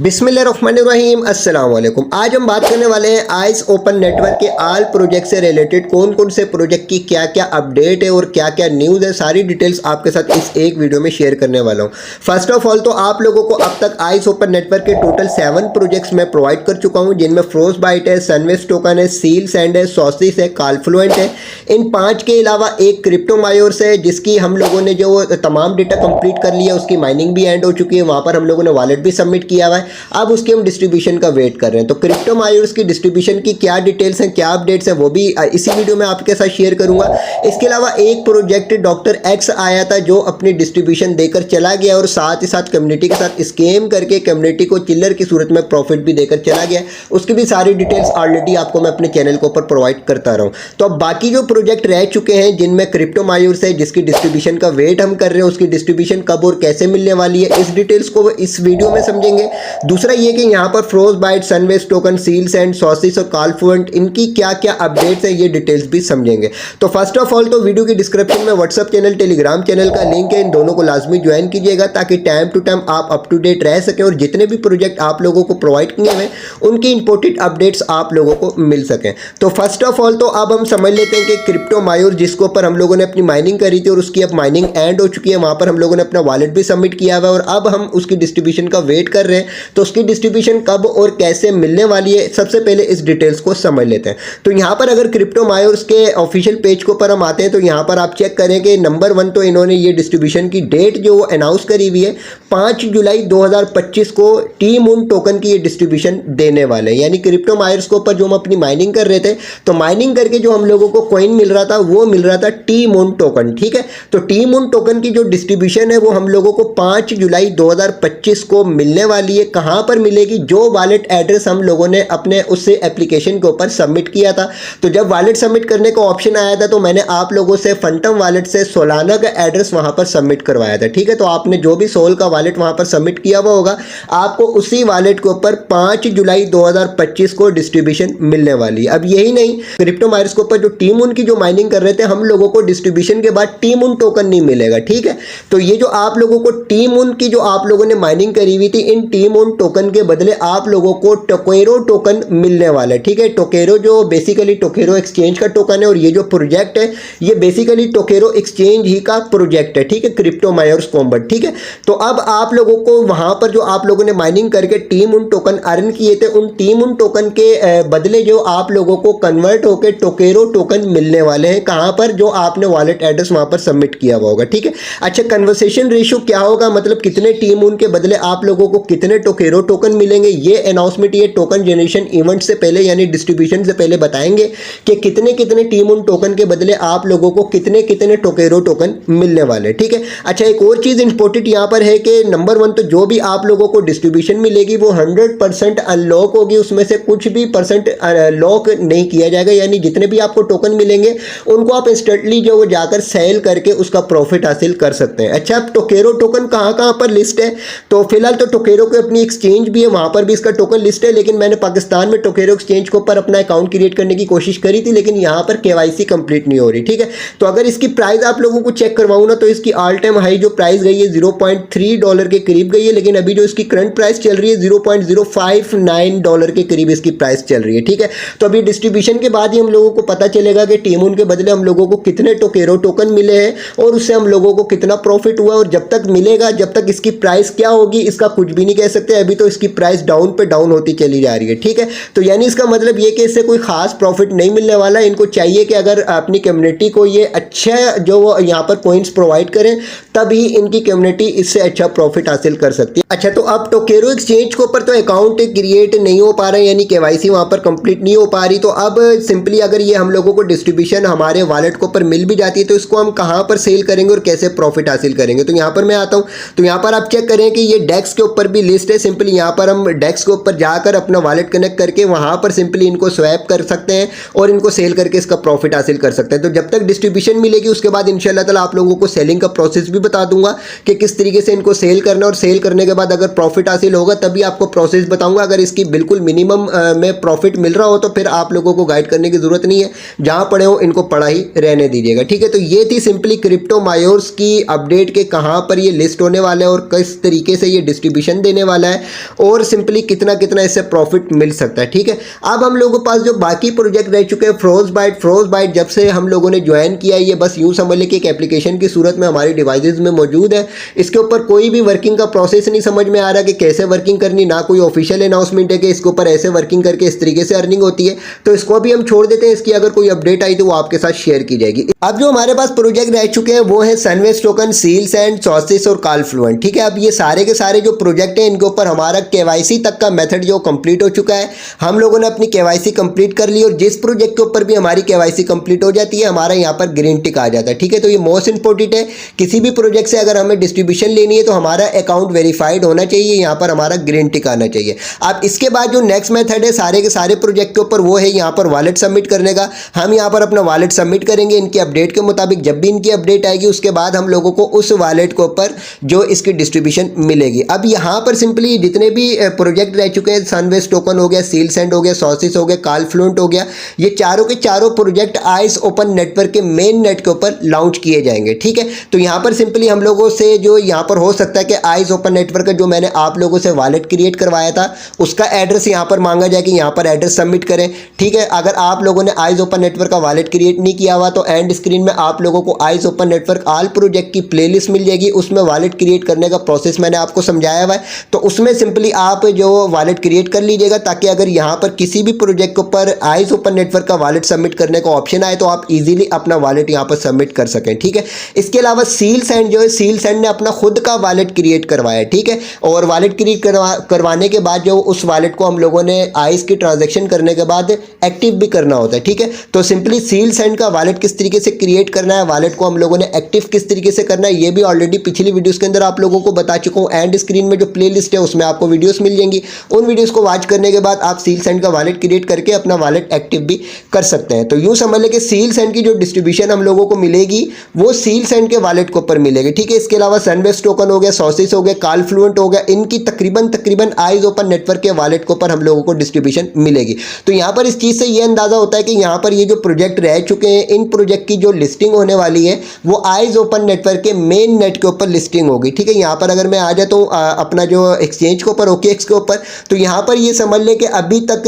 बिस्मिल्लाहिर्रहमानिर्रहीम अस्सलाम वालेकुम। आज हम बात करने वाले हैं आइस ओपन नेटवर्क के आल प्रोजेक्ट से रिलेटेड कौन कौन से प्रोजेक्ट की क्या क्या अपडेट है और क्या क्या न्यूज़ है, सारी डिटेल्स आपके साथ इस एक वीडियो में शेयर करने वाला हूं। फर्स्ट ऑफ ऑल तो आप लोगों को अब तक आइस ओपन नेटवर्क के टोटल 7 प्रोजेक्ट्स मैं प्रोवाइड कर चुका हूं, जिनमें फ्रोस्टबाइट है, सनवेस्ट टोकन है, सील सैंड है, सॉसिस है, कॉलफ्लुएंट है। इन 5 के अलावा एक क्रिप्टोमायोर्स है जिसकी हम लोगों ने जो तमाम डेटा कंप्लीट कर लिया, उसकी माइनिंग भी एंड हो चुकी है, वहां पर हम लोगों ने वॉलेट भी सबमिट किया हुआ है। अब उसके हम डिस्ट्रीब्यूशन का वेट कर रहे हैं। तो क्रिप्टोमायोर्स की डिस्ट्रीब्यूशन की क्या डिटेल्स हैं, क्या अपडेट्स हैं, वो भी इसी वीडियो में आपके साथ शेयर करूंगा। इसके अलावा एक प्रोजेक्ट डॉक्टर एक्स आया था जो अपनी डिस्ट्रीब्यूशन देकर चला गया और साथ ही साथ कम्युनिटी के साथ स्कैम करके कम्युनिटी को चिल्लर की सूरत में प्रॉफिट भी देकर चला गया। उसकी भी सारी डिटेल्स ऑलरेडी आपको मैं अपने चैनल के ऊपर प्रोवाइड करता रहा हूं। तो अब बाकी जो प्रोजेक्ट रह चुके हैं जिनमें क्रिप्टोमायोर्स है, जिसकी डिस्ट्रीब्यूशन का वेट हम कर रहे हैं, उसकी डिस्ट्रीब्यूशन कब और कैसे मिलने वाली है, इस डिटेल्स को इस वीडियो में समझेंगे। दूसरा ये कि यहाँ पर फ्रोस्टबाइट, सनवेस्ट टोकन, सील सैंड, सॉसिस और कॉलफ्लुएंट इनकी क्या क्या अपडेट्स हैं, ये डिटेल्स भी समझेंगे। तो फर्स्ट ऑफ ऑल तो वीडियो की डिस्क्रिप्शन में व्हाट्सअप चैनल, टेलीग्राम चैनल का लिंक है, इन दोनों को लाजमी ज्वाइन कीजिएगा ताकि टाइम टू टाइम आप अप टू डेट रह सकें और जितने भी प्रोजेक्ट आप लोगों को प्रोवाइड किए हैं उनकी इंपोर्टेंट अपडेट्स आप लोगों को मिल सकें। तो फर्स्ट ऑफ ऑल तो अब हम समझ लेते हैं कि क्रिप्टोमायोर जिसके ऊपर हम लोगों ने अपनी माइनिंग करी थी और उसकी अब माइनिंग एंड हो चुकी है, वहां पर हम लोगों ने अपना वॉलेट भी सबमिट किया हुआ है और अब हम उसकी डिस्ट्रीब्यूशन का वेट कर रहे हैं। तो उसकी डिस्ट्रीब्यूशन कब और कैसे मिलने वाली है, सबसे पहले इस डिटेल्स को समझ लेते हैं। तो यहाँ पर अगर क्रिप्टोमायोर्स के ऑफिशियल पेज के ऊपर हम आते हैं तो यहाँ पर आप चेक करें कि नंबर 1 तो इन्होंने ये डिस्ट्रीब्यूशन की डेट जो वो अनाउंस करी हुई है 5 जुलाई 2025 को टी मून टोकन की ये डिस्ट्रीब्यूशन देने वाले हैं। यानी क्रिप्टोमायोर्स के ऊपर जो हम अपनी माइनिंग कर रहे थे, तो माइनिंग करके जो हम लोगों को कॉइन मिल रहा था वो मिल रहा था टी मून टोकन। ठीक है, तो टी मून टोकन की जो डिस्ट्रीब्यूशन है वो हम लोगों को 5 जुलाई 2025 को मिलने वाली है। कहाँ पर मिलेगी? जो वॉलेट एड्रेस हम लोगों ने अपने उस एप्लीकेशन के ऊपर सबमिट किया था। तो जब वॉलेट सबमिट करने का ऑप्शन आया था तो मैंने आप लोगों से फंटम वॉलेट से सोलाना का एड्रेस वहां पर सबमिट करवाया था। ठीक है, तो आपने जो भी सोल का वॉलेट वहां पर सबमिट किया हुआ होगा, आपको उसी वॉलेट के ऊपर 5 जुलाई 2025 को डिस्ट्रीब्यूशन मिलने वाली है। अब यही नहीं, क्रिप्टोमायोर्स के ऊपर जो टी मून की जो माइनिंग कर रहे थे हम लोगों को डिस्ट्रीब्यूशन के बाद टी मून टोकन नहीं मिलेगा। ठीक है, तो ये जो आप लोगों को टी मून की जो आप लोगों ने माइनिंग करी हुई थी, इन टी मून टोकन के बदले आप लोगों को टोकेरो टोकन मिलने वाला है। ठीक है, टोकेरो जो बेसिकली टोकेरो एक्सचेंज का टोकन है और ये जो प्रोजेक्ट है ये बेसिकली टोकेरो एक्सचेंज ही का प्रोजेक्ट है। ठीक है, क्रिप्टोमायोर्स कॉम्बट। ठीक है, तो अब आप लोगों को वहां पर जो आप लोगों ने माइनिंग करके टी मून टोकन अर्न किए थे, उन टी मून टोकन के बदले जो आप लोगों को कन्वर्ट होकर टोकेरो टोकन मिलने वाले हैं। कहां पर? जो आपने वॉलेट एड्रेस वहां पर सबमिट किया हुआ होगा। ठीक है, अच्छा, कन्वर्सेशन रेशियो क्या होगा, मतलब कितने टी मून के बदले आप लोगों को कितने टोकेरो टोकन मिलेंगे, ये अनाउंसमेंट ये टोकन जनरेशन इवेंट से पहले यानी डिस्ट्रीब्यूशन से पहले बताएंगे कि कितने कितने टी मून टोकन के बदले आप लोगों को कितने कितने टोकेरो टोकन मिलने वाले। ठीक है, अच्छा, एक और चीज इंपॉर्टेंट यहां पर है कि नंबर 1 तो जो भी आप लोगों को डिस्ट्रीब्यूशन मिलेगी वो 100% अनलॉक होगी, उसमें से कुछ भी परसेंट लॉक नहीं किया जाएगा। यानी जितने भी आपको टोकन मिलेंगे उनको आप इंस्टेंटली जो वो जाकर सेल करके उसका प्रॉफिट हासिल कर सकते हैं। अच्छा, अब टोकेरो टोकन कहां कहां पर लिस्ट है? तो फिलहाल तो टोकेरो की अपनी एक्सचेंज भी है, वहां पर भी इसका टोकन लिस्ट है, लेकिन मैंने पाकिस्तान में टोकेरो एक्सचेंज के ऊपर अपना अकाउंट क्रिएट करने की कोशिश करी थी, लेकिन यहां पर केवाईसी कंप्लीट नहीं हो रही। ठीक है, तो अगर इसकी प्राइस आप लोगों को चेक करवाऊं ना, तो इसकी ऑल टाइम हाई जो प्राइस गई है $0.3 के करीब गई है, लेकिन अभी जो इसकी करंट प्राइस चल रही है $0.059 के करीब इसकी प्राइस चल रही है। ठीक है, तो अभी डिस्ट्रीब्यूशन के बाद ही हम लोगों को पता चलेगा कि टी मून के बदले हम लोगों को कितने टोकेरो टोकन मिले हैं और उससे हम लोगों को कितना प्रॉफिट हुआ, और जब तक मिलेगा जब तक इसकी प्राइस क्या होगी इसका कुछ भी नहीं कह सकते। अभी तो इसकी प्राइस डाउन पे डाउन होती चली जा रही है। ठीक है, तो यानी इसका मतलब ये कि इससे कोई खास प्रॉफिट नहीं मिलने वाला। इनको चाहिए कि अगर अपनी कम्युनिटी को ये अच्छा जो वो यहाँ पर कॉइन्स प्रोवाइड करें, तभी इनकी कम्युनिटी इससे अच्छा प्रॉफिट हासिल कर सकती है। अच्छा, तो अब टोकेरो एक्सचेंज के ऊपर तो अकाउंट क्रिएट नहीं हो पा रहा है, यानी केवाईसी वहां पर कंप्लीट नहीं हो पा रही। तो अब सिंपली अगर ये हम लोगों को डिस्ट्रीब्यूशन हमारे वॉलेट के ऊपर मिल भी जाती है तो इसको हम कहां पर सेल करेंगे और कैसे प्रॉफिट हासिल करेंगे? तो यहां पर मैं आता हूं, तो यहां पर आप चेक करें कि ये डेक्स के ऊपर भी लिस्ट है। सिंपली यहां पर हम डेक्स के ऊपर जाकर अपना वॉलेट कनेक्ट करके वहां पर सिंपली इनको स्वैप कर सकते हैं और इनको सेल करके इसका प्रॉफिट हासिल कर सकते हैं। तो जब तक डिस्ट्रीब्यूशन मिलेगी उसके बाद इंशाल्लाह ताला आप लोगों को सेलिंग का प्रोसेस भी बता दूंगा कि किस तरीके से इनको सेल करना, और सेल करने के बाद अगर प्रॉफिट हासिल होगा तभी आपको प्रोसेस बताऊंगा। अगर इसकी बिल्कुल मिनिमम में प्रॉफिट मिल रहा हो तो फिर आप लोगों को गाइड करने की जरूरत नहीं है, जहां पड़े हो इनको पड़ा ही रहने दीजिएगा। ठीक है, तो ये थी सिंपली क्रिप्टोमायोर्स की अपडेट के कहां पर ये लिस्ट होने वाले और किस तरीके से ये डिस्ट्रीब्यूशन देने वाले वाला है और सिंपली कितना कितना इससे प्रॉफिट मिल सकता है। ठीक है, अब हम लोगों के पास जो बाकी प्रोजेक्ट रह चुके हैं, फ्रोजबाइट जब से हम लोगों ने ज्वाइन किया है, ये बस यूं समझ लें कि एक एप्लीकेशन की सूरत में हमारी डिवाइसेस में मौजूद है। इसके ऊपर कोई भी वर्किंग का प्रोसेस नहीं समझ में आ रहा कि कैसे वर्किंग करनी, ना कोई ऑफिशियल अनाउंसमेंट है कि इसके ऊपर ऐसे वर्किंग करके इस तरीके से अर्निंग होती है। तो इसको भी हम छोड़ देते हैं, इसकी अगर कोई अपडेट आई तो वो आपके साथ शेयर की जाएगी। अब जो हमारे पास प्रोजेक्ट रह चुके हैं वो है सनवेस्ट टोकन, सील सैंड, सॉसिस और कॉलफ्लुएंट। ठीक है, अब ये सारे के सारे जो प्रोजेक्ट हैं इनके ऊपर हमारा केवाईसी तक का मेथड जो कंप्लीट हो चुका है। हम लोगों ने अपनी केवाईसी कंप्लीट कर ली और जिस प्रोजेक्ट के ऊपर भी हमारी केवाईसी कंप्लीट हो जाती है हमारा यहाँ पर ग्रीन टिक आ जाता है। ठीक है, तो ये मोस्ट इंपॉर्टेंट है। किसी भी प्रोजेक्ट से अगर हमें डिस्ट्रीब्यूशन लेनी है तो हमारा अकाउंट वेरीफाइड होना चाहिए, यहाँ पर हमारा ग्रीन टिक आना चाहिए। अब इसके बाद जो नेक्स्ट मेथड है सारे के सारे प्रोजेक्ट के ऊपर, वो है यहाँ पर वॉलेट सबमिट करने का। हम यहाँ पर अपना वॉलेट सबमिट करेंगे इनकी अपडेट के मुताबिक। जब भी इनकी अपडेट आएगी उसके बाद हम लोगों को उस वॉलेट के ऊपर जो इसकी डिस्ट्रीब्यूशन मिलेगी। अब यहाँ पर सिंपली जितने भी प्रोजेक्ट रह चुके हैं, सनवेस्ट टोकन हो गया, सील सैंड हो गया, सॉसिस हो गया, कॉलफ्लुएंट हो गया, ये चारों के चारों प्रोजेक्ट आइस ओपन नेटवर्क के मेन नेट के ऊपर लॉन्च किए जाएंगे। ठीक है, तो यहाँ पर सिंपली हम लोगों से जो यहाँ पर हो सकता है कि आइस ओपन नेटवर्क का जो मैंने आप लोगों से वॉलेट क्रिएट करवाया था उसका एड्रेस यहाँ पर मांगा जाए कि यहाँ पर एड्रेस सबमिट करें। ठीक है, अगर आप लोगों ने आइस ओपन नेटवर्क का वॉलेट क्रिएट नहीं किया हुआ तो एंड स्क्रीन में आप लोगों को ice open network all project की प्लेलिस्ट मिल जाएगी, उसमें वॉलेट क्रिएट करने का प्रोसेस मैंने आपको समझाया हुआ है। तो उसमें सिंपली आप जो वॉलेट क्रिएट कर लीजिएगा ताकि अगर यहाँ पर किसी भी प्रोजेक्ट के ऊपर आइस ओपन नेटवर्क का वॉलेट सबमिट करने का ऑप्शन आए तो आप इजीली अपना वॉलेट यहाँ पर सबमिट कर सकें। ठीक है, इसके अलावा सील सैंड जो है, सील सैंड ने अपना खुद का वॉलेट क्रिएट करवाया है। ठीक है, और वॉलेट क्रिएट करवाने के बाद जो उस वॉलेट को हम लोगों ने आइस की ट्रांजेक्शन करने के बाद एक्टिव भी करना होता है। ठीक है, तो सिंपली सील सैंड का वॉलेट किस तरीके से क्रिएट करना है, वॉलेट को हम लोगों ने एक्टिव किस तरीके से करना है, ये भी ऑलरेडी पिछली वीडियोस के अंदर आप लोगों को बता चुका हूँ। एंड स्क्रीन में जो प्लेलिस्ट है उसमें आपको वीडियोस मिल जाएंगी, उन वीडियोस को वॉच करने के बाद आप सील सैंड का वॉलेट क्रिएट करके अपना वॉलेट एक्टिव भी कर सकते हैं। तो यूं समझ लें कि सील सैंड की जो डिस्ट्रीब्यूशन हम लोगों को मिलेगी वो सील सैंड के वॉलेट के ऊपर मिलेगी। ठीक है, इसके अलावा सनवेस्ट टोकन हो गया, सॉसिस हो गया, कॉलफ्लुएंट हो गया, इनकी तकरीबन आइस ओपन नेटवर्क के वॉलेट के ऊपर हम लोगों को डिस्ट्रीब्यूशन मिलेगी। तो यहाँ पर इस चीज़ से ये अंदाजा होता है कि यहाँ पर ये जो प्रोजेक्ट रह चुके हैं इन प्रोजेक्ट की जो लिस्टिंग होने वाली है वो आइस ओपन नेटवर्क के मेन नेट के ऊपर लिस्टिंग होगी। ठीक है, यहाँ पर अगर मैं आ जाता हूँ अपना जो एक्सचेंज के ऊपर, OKX के ऊपर, तो यहाँ पर ये समझ लें कि अभी तक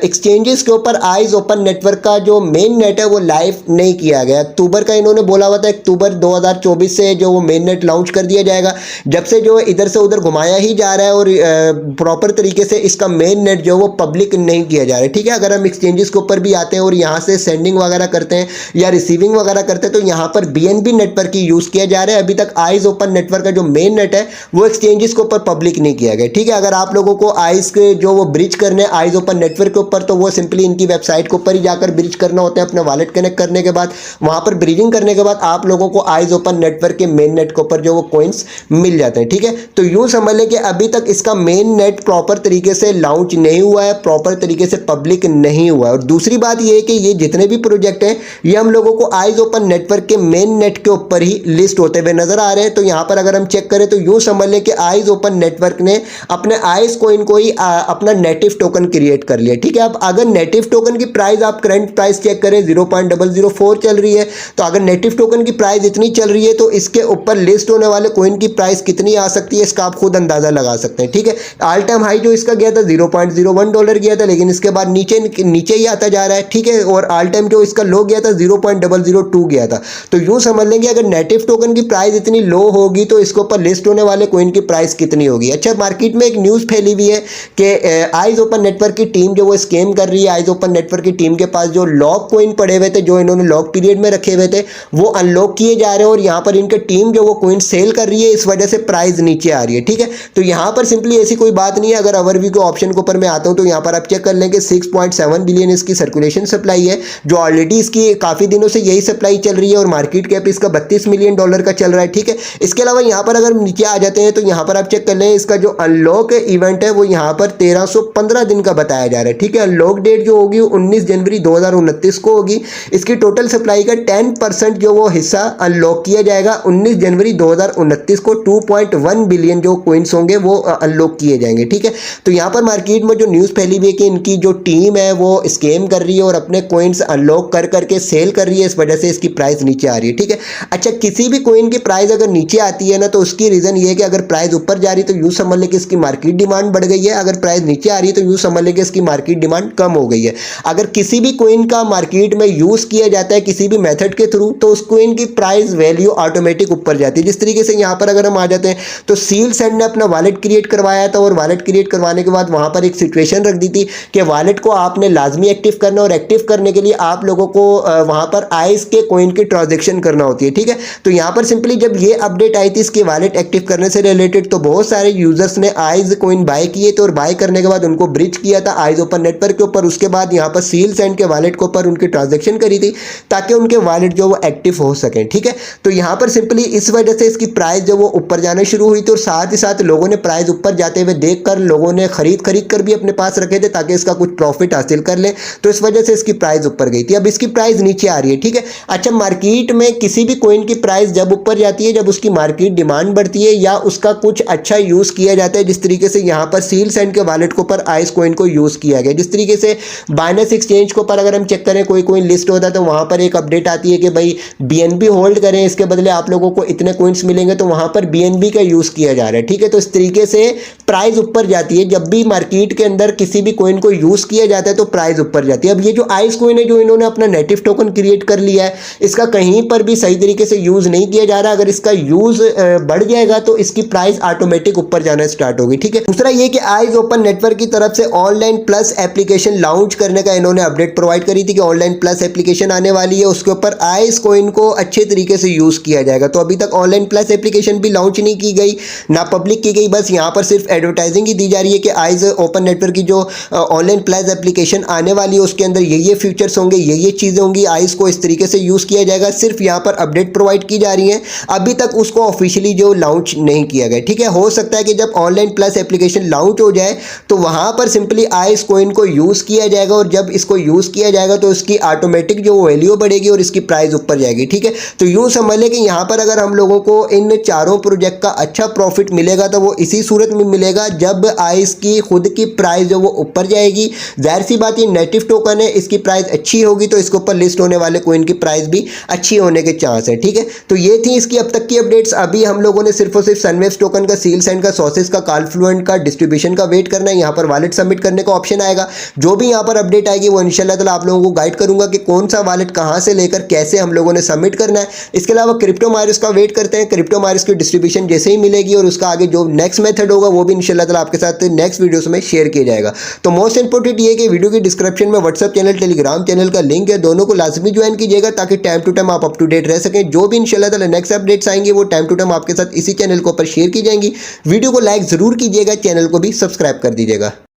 एक्सचेंजेस के ऊपर आइस ओपन नेटवर्क का जो मेन नेट है वो लाइव नहीं किया गया। अक्टूबर का इन्होंने बोला हुआ था, अक्टूबर 2024 से जो वो मेन नेट लॉन्च कर दिया जाएगा। जब से जो इधर से उधर घुमाया ही जा रहा है और प्रॉपर तरीके से इसका मेन नेट जो वो पब्लिक नहीं किया जा रहा है। ठीक है, अगर हम एक्सचेंजेस के ऊपर भी आते हैं और यहाँ से सेंडिंग वगैरह करते हैं या रिसीविंग वगैरह करते हैं तो यहाँ पर BNB नेटवर्क ही यूज़ किया जा रहा है। अभी तक आइस ओपन नेटवर्क का जो मेन नेट है वो एक्सचेंजेस के ऊपर पब्लिक नहीं किया गया। ठीक है, अगर आप लोगों को आइस के जो वो ब्रिज करने आइस ओपन नेटवर्क के ऊपर तो वो सिंपली इनकी वेबसाइट के ऊपर ही जाकर ब्रिज करना होता है। अपना वॉलेट कनेक्ट करने के बाद वहाँ पर ब्रिजिंग करने के बाद आप लोगों को आइस ओपन नेटवर्क के मेन नेट के ऊपर जो वो कॉइन्स मिल जाते हैं। ठीक है, तो यूँ समझ लें कि अभी तक इसका मेन नेट प्रॉपर तरीके से लॉन्च नहीं हुआ है, प्रॉपर तरीके से पब्लिक नहीं हुआ है। और दूसरी बात ये है कि ये जितने भी प्रोजेक्ट हैं ये हम लोगों को आइस ओपन नेटवर्क के मेन नेट के ऊपर ही लिस्ट होते हुए नजर आ रहे हैं। तो यहाँ पर अगर हम चेक करें तो यूँ समझ लें कि आइस ओपन नेटवर्क ने अपने आइस कॉइन को ही अपना नेटिव टोकन क्रिएट कर लिया। ठीक है, अब अगर नेटिव टोकन की प्राइस आप करंट प्राइस चेक करें 0.004 चल रही है, तो अगर नेटिव टोकन की प्राइस इतनी चल रही है तो इसके ऊपर लिस्ट होने वाले कॉइन की प्राइस कितनी आ सकती है इसका आप खुद अंदाजा लगा सकते हैं। ठीक है, ऑल टाइम हाई जो इसका गया था $0.01 गया था, लेकिन इसके बाद नीचे ही आता जा रहा है। ठीक है, और ऑल टाइम जो इसका लो गया था 0.002 गया था। तो यूं समझ लेंगे अगर नेटिव टोकन की प्राइस इतनी लो होगी तो इसके ऊपर लिस्ट होने वाले कॉइन की प्राइस कितनी होगी। अच्छा, मार्केट में एक न्यूज़ फैली हुई है कि आइस ओपन नेटवर्क की टीम जो वो स्कैम कर रही है। आइस ओपन नेटवर्क की टीम के पास जो लॉक कॉइन पड़े हुए थे, जो इन्होंने लॉक पीरियड में रखे हुए थे, वो अनलॉक किए जा रहे हैं और यहाँ पर इनकी टीम जो वो कॉइन सेल कर रही है, इस वजह से प्राइस नीचे आ रही है। ठीक है, तो यहाँ पर सिंपली ऐसी कोई बात नहीं है। अगर ओवरव्यू के ऑप्शन के ऊपर मैं आता हूँ तो यहाँ पर आप चेक कर लें कि 6.7 बिलियन इसकी सर्कुलेशन सप्लाई है, जो ऑलरेडी इसकी काफ़ी दिनों से यही सप्लाई चल रही है और मार्केट कैप इसका $32 मिलियन का चल रहा है। ठीक है, इसके अलावा यहाँ पर अगर नीचे आ जाते हैं तो यहाँ पर आप चेक कर लें इसका जो अनलॉक इवेंट है वो यहाँ पर 1315 दिन का बताया जा रहा है। ठीक है, अनलॉक डेट जो होगी 19 जनवरी 2029 को होगी। इसकी टोटल सप्लाई का 10% जो वो हिस्सा अनलॉक किया जाएगा 19 जनवरी 2029 को। 2.1 बिलियन जो कॉइन्स होंगे वो अनलॉक किए जाएंगे। ठीक है, तो यहाँ पर मार्केट में जो न्यूज़ फैली हुई है कि इनकी जो टीम है वो स्कैम कर रही है और अपने कॉइन्स अनलॉक कर करके सेल कर रही है, इस वजह से इसकी प्राइस नीचे आ रही है। ठीक है, अच्छा, किसी भी कॉइन की प्राइस अगर नीचे आती है ना तो उसकी रीज़न ये है कि अगर प्राइस ऊपर जा रही है तो यूँ समझ समझ लें कि इसकी मार्केट डिमांड बढ़ गई है, अगर प्राइस नीचे आ रही है तो यूँ समझ लें कि इसकी मार्केट डिमांड कम हो गई है। अगर किसी भी कॉइन का मार्केट में यूज़ किया जाता है किसी भी मेथड के थ्रू तो उस कॉइन की प्राइस वैल्यू ऑटोमेटिक ऊपर जाती है। जिस तरीके से यहाँ पर अगर हम आ जाते हैं तो सील सेंड ने अपना वॉलेट क्रिएट करवाया था और वॉलेट क्रिएट करवाने के बाद वहाँ पर एक सिचुएशन रख दी थी कि वॉलेट को आपने लाजमी एक्टिव करना और एक्टिव करने के लिए आप लोगों को वहाँ पर आइस के कॉइन की ट्रांजेक्शन करना होती है। ठीक है, तो यहाँ पर सिंपली जब ये अपडेट आई थी इसके वॉलेट एक्टिव करने से रिलेटेड तो बहुत सारे यूजर्स ने आइज कॉइन बाय किए थे और बाय करने के बाद उनको ब्रिज किया था आइज ओपन नेटवर्क के ऊपर। उसके बाद यहाँ पर सील सेंड के वॉलेट के ऊपर उनकी ट्रांजेक्शन करी थी ताकि उनके वॉलेट जो वो एक्टिव हो सकें। ठीक है, तो यहाँ पर सिंपली इस वजह से इसकी प्राइस जो वो ऊपर जाना शुरू हुई थी और साथ ही साथ लोगों ने प्राइस ऊपर जाते हुए देखकर लोगों ने खरीद कर भी अपने पास रखे थे ताकि इसका कुछ प्रॉफिट हासिल कर ले, तो इस वजह से इसकी प्राइस ऊपर गई थी। अब इसकी प्राइस नीचे आ रही है। ठीक है, अच्छा, मार्केट में किसी भी कॉइन की प्राइस जब ऊपर जाती है जब उसकी मार्केट डिमांड बढ़ती है या उसका कुछ अच्छा यूज किया जाता है, जिस तरीके से यहाँ पर सील सेंड के वॉलेट के ऊपर आइस कॉइन को यूज किया गया। जिस तरीके से बाइनेंस एक्सचेंज के ऊपर अगर हम चेक करें कोई कॉइन लिस्ट होता है तो वहां पर एक अपडेट आती है कि भाई बीएनबी होल्ड करें, इसके बदले आप लोगों को इतने कॉइन्स मिलेंगे, तो वहां पर बीएनबी का यूज किया जा रहा है। ठीक है, तो इस तरीके से प्राइस ऊपर जाती है जब भी मार्केट के अंदर किसी भी कॉइन को यूज किया जाता है तो प्राइस ऊपर जाती है। अब ये जो आइस कॉइन है जो इन्होंने अपना नेटिव टोकन क्रिएट कर लिया है, इसका कहीं पर भी सही तरीके से यूज नहीं किया जा रहा। अगर इसका यूज बढ़ जाएगा तो इसकी प्राइस ऑटोमेटिक ऊपर जाना स्टार्ट होगी। ठीक है, दूसरा ये कि आइज ओपन नेटवर्क की तरफ से ऑनलाइन प्लस एप्लीकेशन लॉन्च करने का इन्होंने अपडेट प्रोवाइड करी थी कि ऑनलाइन प्लस एप्लीकेशन आने वाली है, उसके ऊपर आइस कॉइन को अच्छे तरीके से यूज किया जाएगा। तो अभी तक ऑनलाइन प्लस एप्लीकेशन भी लॉन्च नहीं की गई, ना पब्लिक की गई, बस यहाँ पर सिर्फ एडवर्टाइजिंग ही दी जा रही है कि आइज ओपन नेटवर्क की जो ऑनलाइन प्लस एप्लीकेशन आने वाली है उसके अंदर ये फीचर्स होंगे, ये चीज़ें होंगी, आइस को इस तरीके से यूज़ किया जाएगा। सिर्फ यहाँ पर अपडेट प्रोवाइड की जा रही है, अभी तक उसको ऑफिशियली जो लॉन्च नहीं किया गया। ठीक है, हो सकता है कि जब ऑनलाइन प्लस एप्लीकेशन लॉन्च हो जाए तो वहाँ पर सिंपली आइस कॉइन को यूज़ किया जाएगा और जब इसको यूज़ किया जाएगा तो इसकी ऑटोमेटिक जो वैल्यू बढ़ेगी और इसकी प्राइस ऊपर जाएगी। ठीक है, तो यूँ समझ लें कि यहाँ पर अगर हम लोगों को इन चारों प्रोजेक्ट का अच्छा प्रॉफिट मिलेगा तो वो इसी सूरत में मिलेगा जब आइस की खुद की प्राइस जो वो ऊपर जाएगी। जाहिर सी बात, ये नेटिव टोकन है, इसकी प्राइस अच्छी होगी तो इसके ऊपर लिस्ट होने वाले कॉइन की प्राइस भी अच्छी होने के चांस है। ठीक है, तो ये थी इसकी अब तक की अपडेट्स। अभी हम लोगों ने सिर्फ और सिर्फ सनवेव्स टोकन का, सील सेंड का, सोर्सेस का, कॉन्फ्लुएंट का, डिस्ट्रीब्यूशन का वेट करना है। यहाँ पर वॉलेट सबमिट करने का ऑप्शन आएगा, जो भी यहाँ पर अपडेट आएगी वो इंशाल्लाह ताला आप लोगों को गाइड करूंगा कि कौन सा वॉलेट कहाँ से लेकर कैसे हम लोगों ने सबमिट करना है। इसके अलावा क्रिप्टो माइरस का वेट करते हैं, क्रिप्टो माइरस की डिस्ट्रीब्यूशन जैसे ही मिलेगी और उसका आगे जो नेक्स्ट मेथड होगा वो भी इंशाल्लाह ताला आपके साथ नेक्स्ट वीडियोस में शेयर किया जाएगा। तो मोस्ट इंपोर्टेंट ये कि वीडियो की डिस्क्रिप्शन में व्हाट्सएप चैनल, टेलीग्राम चैनल का लिंक है, दोनों को लाजमी ज्वाइन कीजिएगा ताकि टाइम टू टाइम आप अप टू डेट रह सकें। जो भी इंशाल्लाह ताला नेक्स्ट अपडेट्स आएंगे वो टाइम टू टाइम आपके साथ इसी चैनल के ऊपर शेयर की जाएंगी। वीडियो को लाइक जरूर कीजिएगा, चैनल को भी सब्सक्राइब कर दीजिएगा।